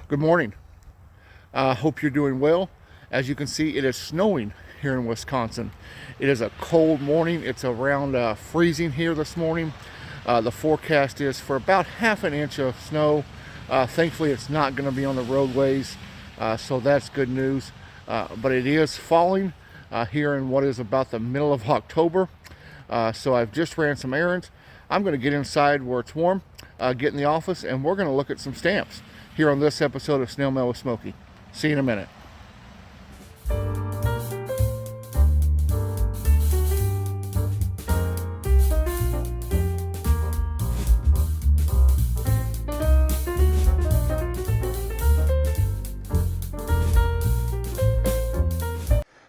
Good morning. Hope you're doing well. As you can see, it is snowing here in Wisconsin. It is a cold morning. It's around freezing here this morning. The forecast is for about half an inch of snow. Thankfully, it's not going to be on the roadways, so that's good news. But it is falling here in what is about the middle of October. So I've just ran some errands. I'm going to get inside where it's warm, get in the office, and we're going to look at some stamps here on this episode of Snail Mail with Smokey. See you in a minute.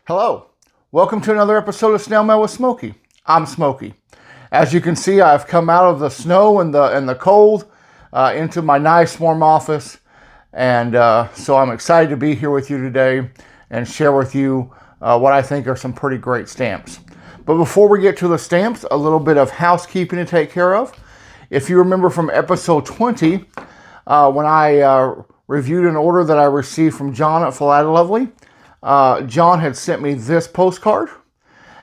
Hello, welcome to another episode of Snail Mail with Smokey. I'm Smokey. As you can see, I've come out of the snow and the cold into my nice warm office, and so I'm excited to be here with you today and share with you what I think are some pretty great stamps. But before we get to the stamps, a little bit of housekeeping to take care of. If you remember from episode 20, when I reviewed an order that I received from John at Philadelphia, John had sent me this postcard.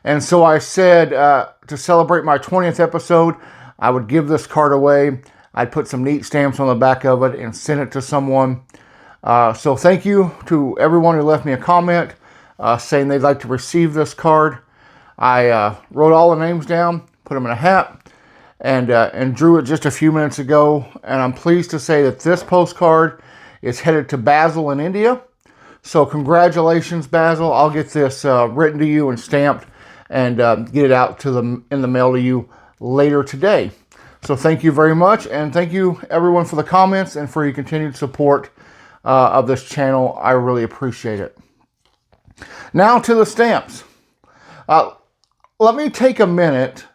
And so I said to celebrate my 20th episode, I would give this card away. I'd put some neat stamps on the back of it and send it to someone. So thank you to everyone who left me a comment saying they'd like to receive this card. I wrote all the names down, put them in a hat, and drew it just a few minutes ago. And I'm pleased to say that this postcard is headed to Basil in India. So congratulations, Basil. I'll get this written to you and stamped and get it out to them in the mail to you later today. So thank you very much, and thank you everyone for the comments and for your continued support of this channel. I really appreciate it. Now to the stamps. Let me take a minute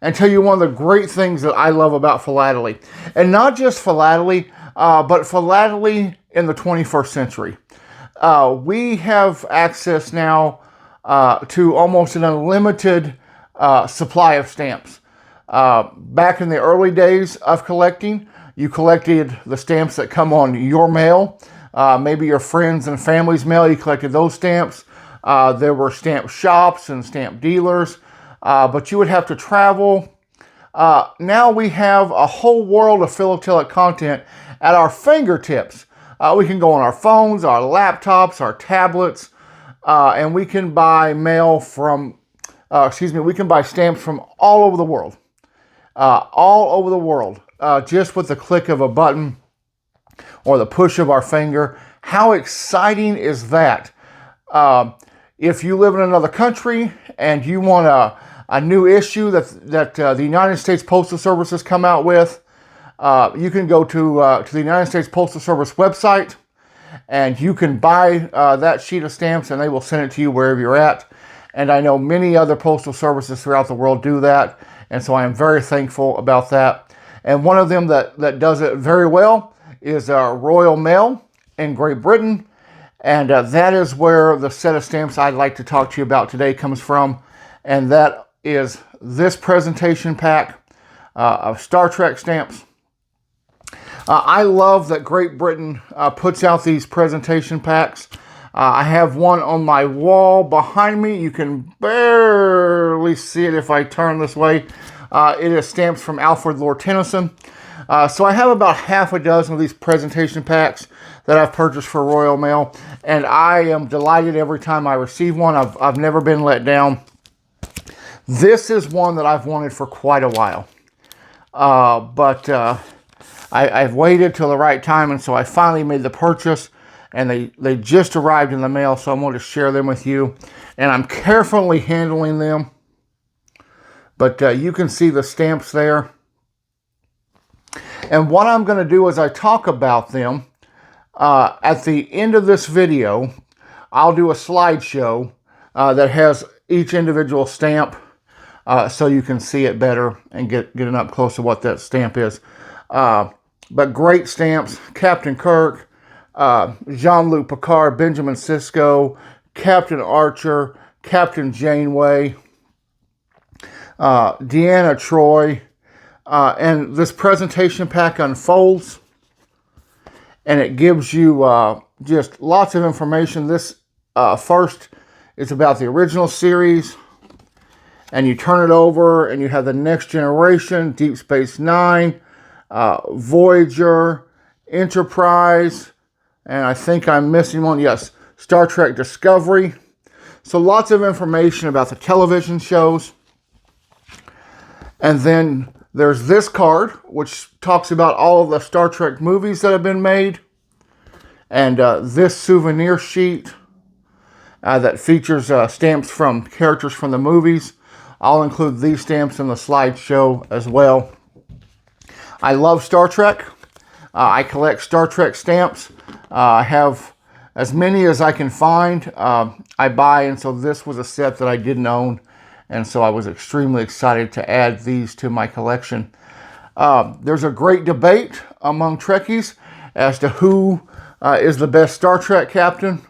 and tell you one of the great things that I love about philately. And not just philately, but philately in the 21st century. We have access now to almost an unlimited supply of stamps. Back in the early days of collecting, you collected the stamps that come on your mail, maybe your friends and family's mail. You collected those stamps. There were stamp shops and stamp dealers, but you would have to travel. Now we have a whole world of philatelic content at our fingertips. We can go on our phones, our laptops, our tablets, and we can buy mail from, we can buy stamps from all over the world. Just with the click of a button or the push of our finger. How exciting is that? If you live in another country and you want a new issue that the United States Postal Service has come out with, you can go to the United States Postal Service website and you can buy that sheet of stamps and they will send it to you wherever you're at. And I know many other postal services throughout the world do that. And so I am very thankful about that. And one of them that does it very well is Royal Mail in Great Britain. And that is where the set of stamps I'd like to talk to you about today comes from. And that is this presentation pack of Star Trek stamps. I love that Great Britain puts out these presentation packs. I have one on my wall behind me. You can barely see it if I turn this way. It is stamps from Alfred Lord Tennyson. So I have about half a dozen of these presentation packs that I've purchased for Royal Mail. And I am delighted every time I receive one. I've never been let down. This is one that I've wanted for quite a while. But I've waited till the right time, and so I finally made the purchase. And they just arrived in the mail, so I'm going to share them with you. And I'm carefully handling them. But you can see the stamps there. And what I'm going to do as I talk about them, at the end of this video, I'll do a slideshow that has each individual stamp so you can see it better and get an up close of what that stamp is. But great stamps: Captain Kirk, Jean-Luc Picard, Benjamin Sisko, Captain Archer, Captain Janeway, Deanna Troi, and this presentation pack unfolds, and it gives you just lots of information. This first is about the original series, and you turn it over and you have the Next Generation, Deep Space Nine, Voyager, Enterprise, and I think I'm missing one. Yes, Star Trek Discovery. So lots of information about the television shows. And then there's this card, which talks about all of the Star Trek movies that have been made. And this souvenir sheet that features stamps from characters from the movies. I'll include these stamps in the slideshow as well. I love Star Trek. I collect Star Trek stamps. I have as many as I can find. I buy, and so this was a set that I didn't own, and so I was extremely excited to add these to my collection. There's a great debate among Trekkies as to who is the best Star Trek captain.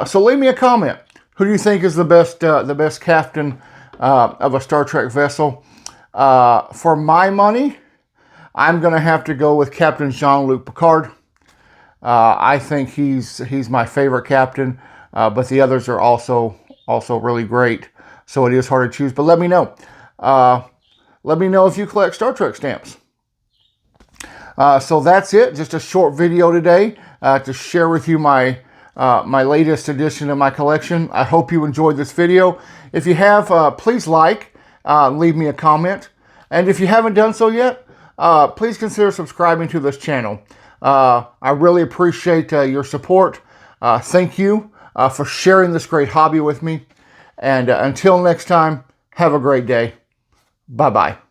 So leave me a comment. Who do you think is the best captain of a Star Trek vessel? For my money, I'm going to have to go with Captain Jean-Luc Picard. I think he's my favorite captain, but the others are also really great. So it is hard to choose. But let me know. Let me know if you collect Star Trek stamps. So that's it. Just a short video today to share with you my latest edition of my collection. I hope you enjoyed this video. If you have, please like, leave me a comment. And if you haven't done so yet, please consider subscribing to this channel. I really appreciate your support. Thank you for sharing this great hobby with me. And until next time, have a great day. Bye-bye.